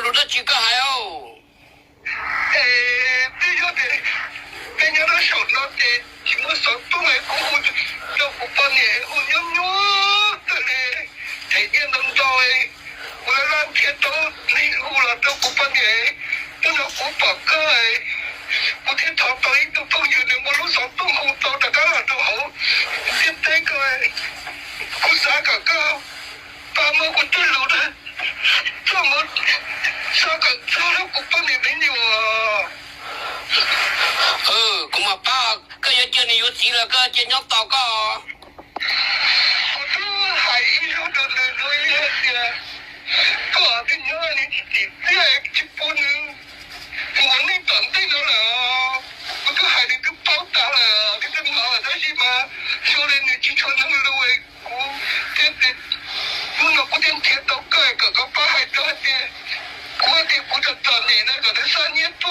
路的几个还哦。这有的，人家都想到的，什么手动的功夫，都不把你我牛牛的嘞，天天能到诶，我来让天都离乎了都不把你，都要不把个诶，我天头到一个朋友呢，我路上动红到大家都好，现在个诶，我啥个个，把我我对路的，怎么？啥个啥都不把你没有啊？cũng mà ba cái giờ chưa nhiều gì là cái chuyện nhóc tao có. 我都还一路都能做一些，搞的你那里的这去不能，我那短队了了，我都还得个包打了，这个好但是嘛，说的你去穿那个路诶，我那不点铁到盖个个把还多的，我的不知道你那个的3年多。